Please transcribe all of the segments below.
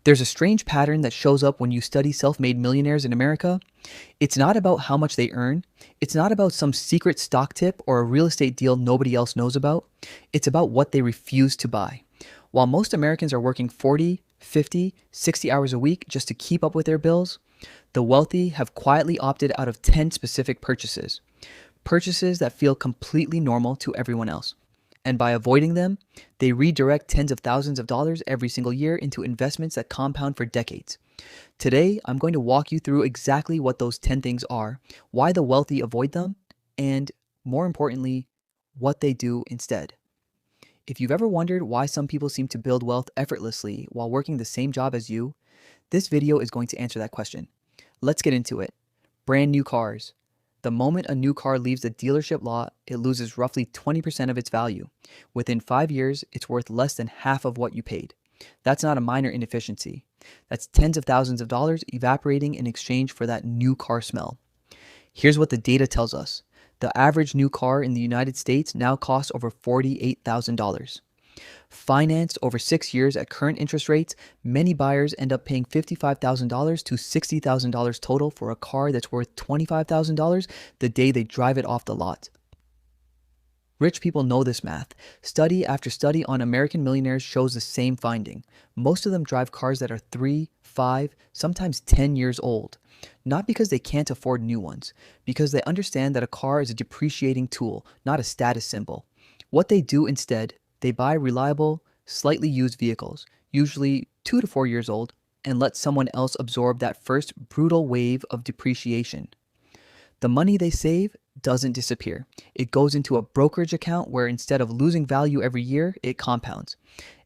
There's a strange pattern that shows up when you study self-made millionaires in America. It's not about how much they earn. It's not about some secret stock tip or a real estate deal nobody else knows about. It's about what they refuse to buy. While most Americans are working 40, 50, 60 hours a week just to keep up with their bills, the wealthy have quietly opted out of 10 specific purchases. Purchases that feel completely normal to everyone else. And by avoiding them, they redirect tens of thousands of dollars every single year into investments that compound for decades. Today, I'm going to walk you through exactly what those 10 things are, why the wealthy avoid them, and more importantly, what they do instead. If you've ever wondered why some people seem to build wealth effortlessly while working the same job as you, this video is going to answer that question. Let's get into it. Brand new cars. The moment a new car leaves the dealership lot, it loses roughly 20% of its value. Within 5 years, it's worth less than half of what you paid. That's not a minor inefficiency. That's tens of thousands of dollars evaporating in exchange for that new car smell. Here's what the data tells us. The average new car in the United States now costs over $48,000. Financed over 6 years at current interest rates, many buyers end up paying $55,000 to $60,000 total for a car that's worth $25,000 the day they drive it off the lot. Rich people know this math. Study after study on American millionaires shows the same finding. Most of them drive cars that are 3, 5, sometimes 10 years old. Not because they can't afford new ones, because they understand that a car is a depreciating tool, not a status symbol. What they do instead, they buy reliable, slightly used vehicles, usually 2 to 4 years old, and let someone else absorb that first brutal wave of depreciation. The money they save doesn't disappear. It goes into a brokerage account where instead of losing value every year, it compounds.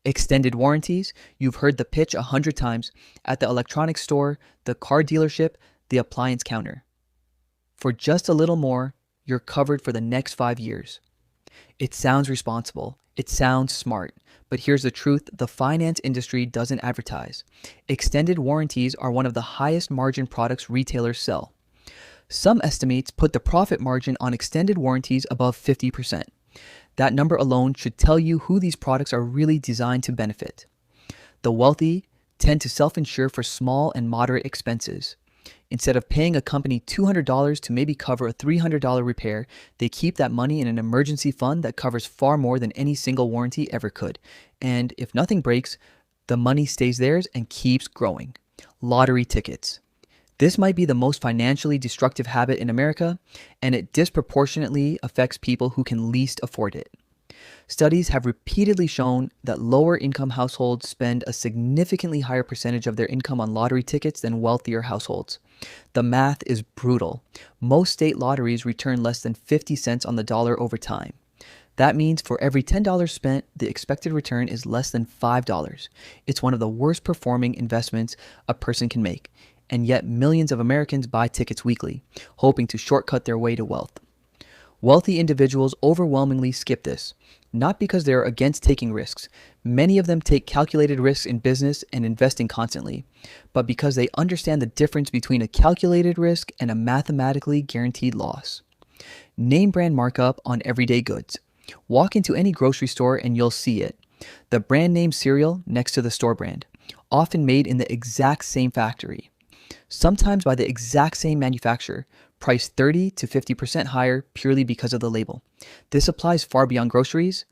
Extended warranties, you've heard the pitch 100 times, at the electronics store, the car dealership, the appliance counter. For just a little more, you're covered for the next 5 years. It sounds responsible. It sounds smart. But here's the truth the finance industry doesn't advertise. Extended warranties are one of the highest margin products retailers sell. Some estimates put the profit margin on extended warranties above 50%. That number alone should tell you who these products are really designed to benefit. The wealthy tend to self-insure for small and moderate expenses. Instead of paying a company $200 to maybe cover a $300 repair, they keep that money in an emergency fund that covers far more than any single warranty ever could. And if nothing breaks, the money stays theirs and keeps growing. Lottery tickets. This might be the most financially destructive habit in America, and it disproportionately affects people who can least afford it. Studies have repeatedly shown that lower income households spend a significantly higher percentage of their income on lottery tickets than wealthier households. The math is brutal. Most state lotteries return less than 50 cents on the dollar over time. That means for every $10 spent, the expected return is less than $5. It's one of the worst performing investments a person can make. And yet millions of Americans buy tickets weekly, hoping to shortcut their way to wealth. Wealthy individuals overwhelmingly skip this, not because they are against taking risks. Many of them take calculated risks in business and investing constantly, but because they understand the difference between a calculated risk and a mathematically guaranteed loss. Name brand markup on everyday goods. Walk into any grocery store and you'll see it. The brand name cereal next to the store brand, often made in the exact same factory. Sometimes by the exact same manufacturer, priced 30 to 50% higher purely because of the label. This applies far beyond groceries,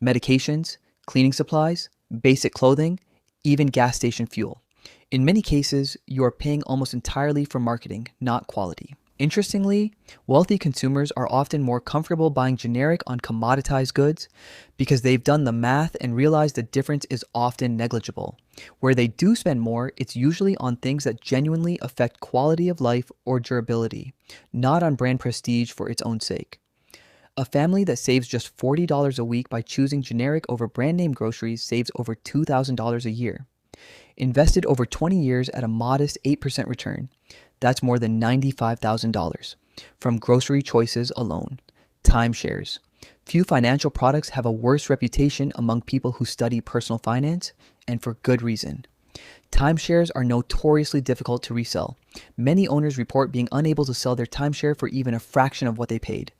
medications, cleaning supplies, basic clothing, even gas station fuel. In many cases, you are paying almost entirely for marketing, not quality. Interestingly, wealthy consumers are often more comfortable buying generic on commoditized goods because they've done the math and realize the difference is often negligible. Where they do spend more, it's usually on things that genuinely affect quality of life or durability, not on brand prestige for its own sake. A family that saves just $40 a week by choosing generic over brand name groceries saves over $2,000 a year. Invested over 20 years at a modest 8% return, that's more than $95,000 from grocery choices alone. Timeshares. Few financial products have a worse reputation among people who study personal finance, and for good reason. Timeshares are notoriously difficult to resell. Many owners report being unable to sell their timeshare for even a fraction of what they paid.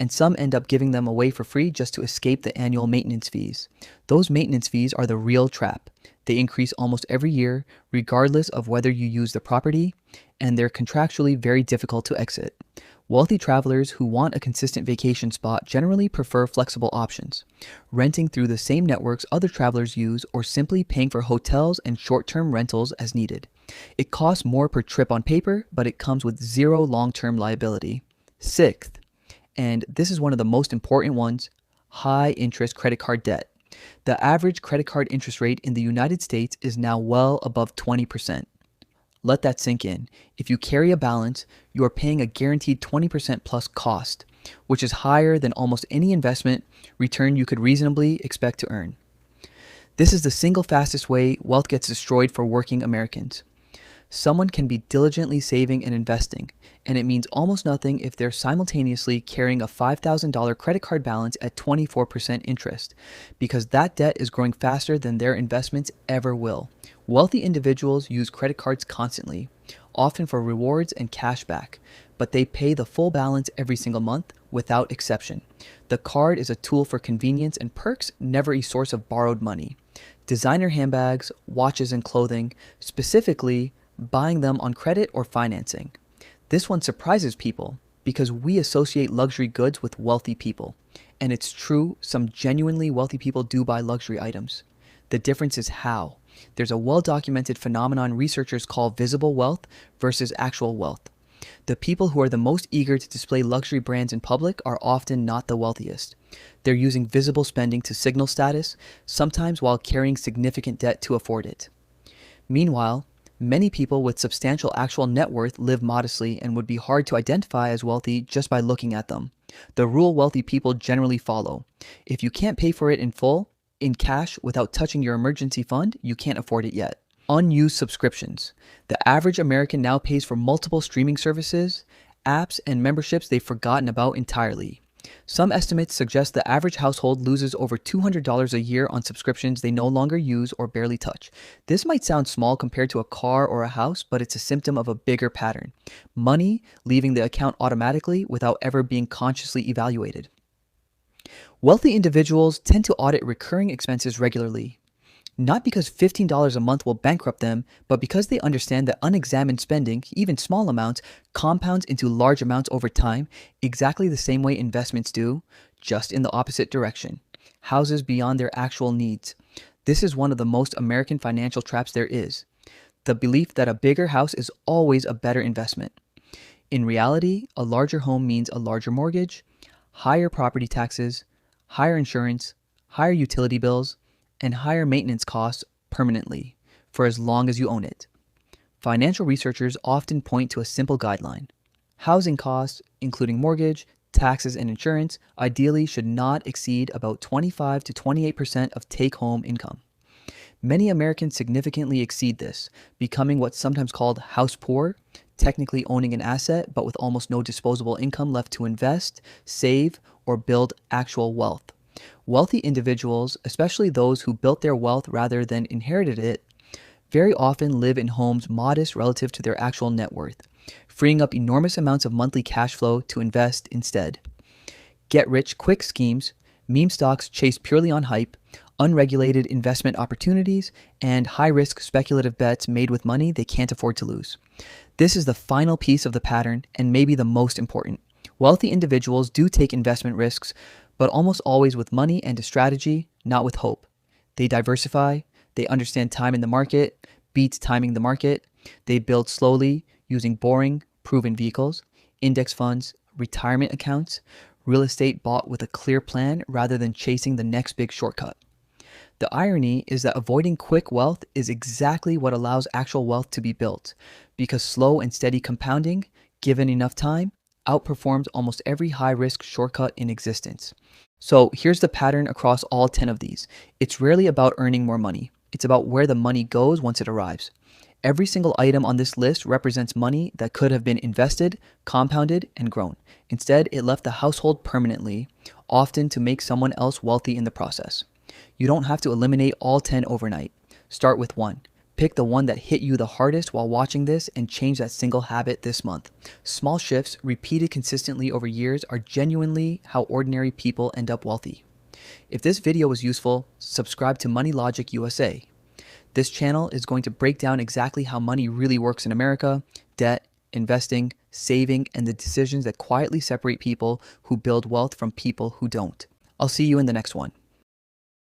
And some end up giving them away for free just to escape the annual maintenance fees. Those maintenance fees are the real trap. They increase almost every year, regardless of whether you use the property, and they're contractually very difficult to exit. Wealthy travelers who want a consistent vacation spot generally prefer flexible options, renting through the same networks other travelers use or simply paying for hotels and short-term rentals as needed. It costs more per trip on paper, but it comes with zero long-term liability. Sixth, and this is one of the most important ones, high interest credit card debt. The average credit card interest rate in the United States is now well above 20%. Let that sink in. If you carry a balance, you are paying a guaranteed 20% plus cost, which is higher than almost any investment return you could reasonably expect to earn. This is the single fastest way wealth gets destroyed for working Americans. Someone can be diligently saving and investing, and it means almost nothing if they're simultaneously carrying a $5,000 credit card balance at 24% interest, because that debt is growing faster than their investments ever will. Wealthy individuals use credit cards constantly, often for rewards and cash back, but they pay the full balance every single month without exception. The card is a tool for convenience and perks, never a source of borrowed money. Designer handbags, watches, and clothing, specifically buying them on credit or financing. This one surprises people because we associate luxury goods with wealthy people. And it's true, some genuinely wealthy people do buy luxury items. The difference is how. There's a well-documented phenomenon researchers call visible wealth versus actual wealth. The people who are the most eager to display luxury brands in public are often not the wealthiest. They're using visible spending to signal status, sometimes while carrying significant debt to afford it. Meanwhile, many people with substantial actual net worth live modestly and would be hard to identify as wealthy just by looking at them. The rule wealthy people generally follow: if you can't pay for it in full, in cash, without touching your emergency fund, you can't afford it yet. Unused subscriptions. The average American now pays for multiple streaming services, apps, and memberships they've forgotten about entirely. Some estimates suggest the average household loses over $200 a year on subscriptions they no longer use or barely touch. This might sound small compared to a car or a house, but it's a symptom of a bigger pattern. Money leaving the account automatically without ever being consciously evaluated. Wealthy individuals tend to audit recurring expenses regularly. Not because $15 a month will bankrupt them, but because they understand that unexamined spending, even small amounts, compounds into large amounts over time, exactly the same way investments do, just in the opposite direction. Houses beyond their actual needs. This is one of the most American financial traps there is. The belief that a bigger house is always a better investment. In reality, a larger home means a larger mortgage, higher property taxes, higher insurance, higher utility bills, and higher maintenance costs permanently, for as long as you own it. Financial researchers often point to a simple guideline. Housing costs, including mortgage, taxes, and insurance, ideally should not exceed about 25 to 28% of take-home income. Many Americans significantly exceed this, becoming what's sometimes called house poor, technically owning an asset but with almost no disposable income left to invest, save, or build actual wealth. Wealthy individuals, especially those who built their wealth rather than inherited it, very often live in homes modest relative to their actual net worth, freeing up enormous amounts of monthly cash flow to invest instead. Get-rich-quick schemes, meme stocks chased purely on hype, unregulated investment opportunities, and high-risk speculative bets made with money they can't afford to lose. This is the final piece of the pattern and maybe the most important. Wealthy individuals do take investment risks, but almost always with money and a strategy, not with hope. They diversify, they understand time in the market, beats timing the market, they build slowly using boring, proven vehicles, index funds, retirement accounts, real estate bought with a clear plan rather than chasing the next big shortcut. The irony is that avoiding quick wealth is exactly what allows actual wealth to be built, because slow and steady compounding, given enough time, outperforms almost every high-risk shortcut in existence. So here's the pattern across all 10 of these. It's rarely about earning more money. It's about where the money goes once it arrives. Every single item on this list represents money that could have been invested, compounded, and grown. Instead, it left the household permanently, often to make someone else wealthy in the process. You don't have to eliminate all 10 overnight. Start with one. Pick the one that hit you the hardest while watching this and change that single habit this month. Small shifts, repeated consistently over years, are genuinely how ordinary people end up wealthy. If this video was useful, subscribe to Money Logic USA. This channel is going to break down exactly how money really works in America, debt, investing, saving, and the decisions that quietly separate people who build wealth from people who don't. I'll see you in the next one.